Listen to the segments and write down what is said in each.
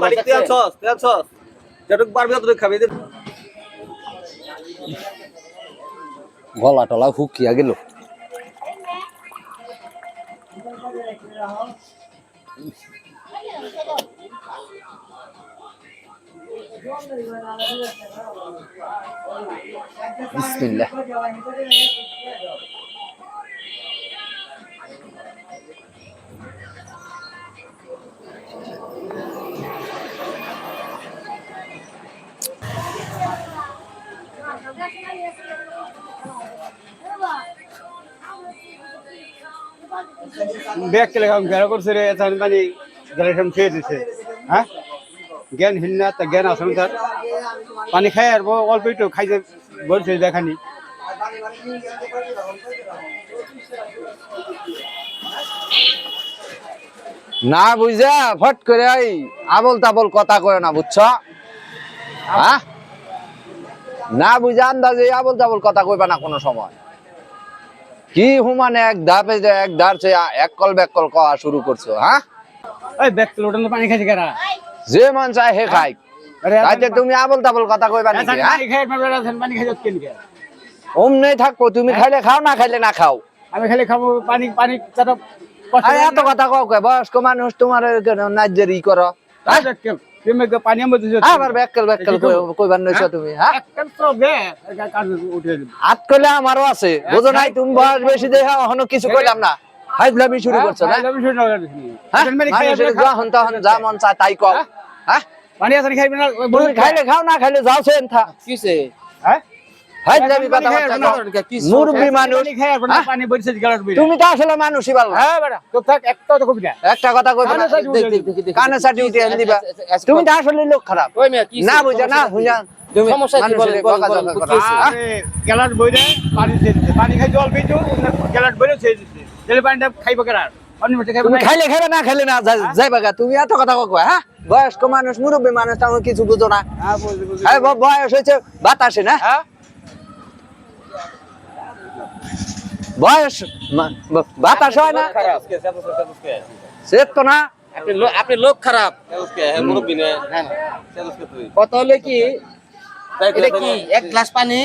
পানি তেল সস যেটুক পারবি ততটুক খাবি। গলা টলা হুকিয়া গেল। বিসমিল্লাহ। ব্যাগ কেলে খাম ঘেরা করছে রে মানে গেলে খেয়ে দিছে। হ্যাঁ জ্ঞান হিন্না তা জ্ঞান আছে তার পানি খাই আর অল্প একটু খাইতে বলছে দেখানি। না বুঝা ফট করে আবল তাবল কথা কয় না, বুঝছ? হ্যাঁ না বুঝা আন্দাজে আবল তাবল কথা কইবা না কোনো সময়। কি হুমানে এক ধাপে যে এক ধারছে এক কল ব্যাক কল কওয়া শুরু করছো। হ্যাঁ ওই ব্যাগ তুলে ওটা পানি খাইছে কেরা? যে মন চায় হে খাই। তাইতে তুমি আবল তাবল কথা কইবা নাকি? পানি খাই পানি খাই কেন কে? অমনে থাকো, তুমি খাইলে খাও না খাইলে না খাও। আমি খালি খাবো পানি পানি চাটা এত কথা কও কে? বয়স্ক মানুষ তোমার নাজ্জেরি করো। তুমি পানি আবার ব্যাককেল কইবার নইছো তুমি। হ্যাঁ হাত কইলে আমারও আছে, বুঝো নাই? তুমি বয়স বেশি দেখে এখনো কিছু কইলাম না, হাইজলামি শুরু করছো না? যা মন চায় তাই কও। হ্যাঁ পানি আছে খাইবে না? তুমি খাইলে খাও না খাইলে যাও সেন থা। কিসে হ্যাঁ হাইজলামি কথা মুরব্বি মানুষ। পানি বইছে গলার বইরা। তুমি তো আসলে মানুষই ভালো। হ্যাঁ বেটা তো থাক একটা তো কবি না। একটা কথা কইবা না, কানে সাটি উঠে এনে দিবা। তুমি তো আসলে লোক খারাপ। ওই মিয়া কি না বুঝা না বুঝা তুমি সমস্যা কি বলেন গেলার বইরে পানি দিতে পানি খাই জল পিছু গেলার বইরে ছেড়ে দিতে জলে পানিটা খাইবো কেরা? তুমি খাইলে খাইবে না খাইলে না যাইবা গা। তুমি এত কথা কও। হ্যাঁ বয়স্ক মানুষ মুরব্বী মানুষ তেমন কিছু বুঝো না। হ্যাঁ বয়স হয়েছে বাতাসে না। বয়স বাতাস হয় না সে তো না। আপনি লোক খারাপ মুরব্বী না কত হলে কি এটা কি এক গ্লাস পানি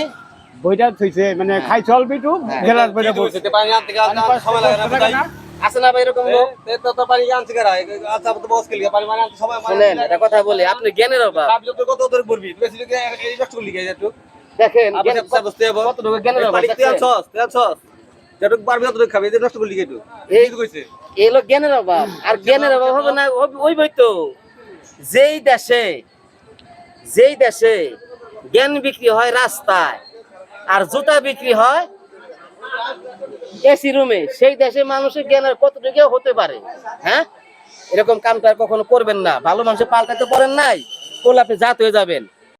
বইটা থইছে মানে খাই চল বিটু গেলার বইরে বসে পানি আনতে সময় লাগে না আছে না ভাই এরকম লোক তো পানি আনতে গেরা আচ্ছা তো বস কেলিয়া পানি আনতে সময় শুনেন এটা কথা বলি আপনি জ্ঞানের অভাব সব যত কত ধরে পড়বি বেশি এই কষ্ট লিখে একটু দেখেন জ্ঞানের বুঝতে হবে কত জ্ঞানের অভাব তেল সস যেটুক পারবি ততটুক খাবি এই নষ্ট করলি কেটু এই কইছে এই লোক জ্ঞানের অভাব আর জ্ঞানের অভাব হবে না ওই বই তো যেই দেশে জ্ঞান বিক্রি হয় রাস্তায় আর জুতা বিক্রি হয় এসি রুমে, সেই দেশে মানুষের জ্ঞানের কতটুকু হতে পারে? হ্যাঁ এরকম কামটা কখনো করবেন না। ভালো মানুষের পাল্টাতে পারেন নাই, করলে আপনি জাত হয়ে যাবেন।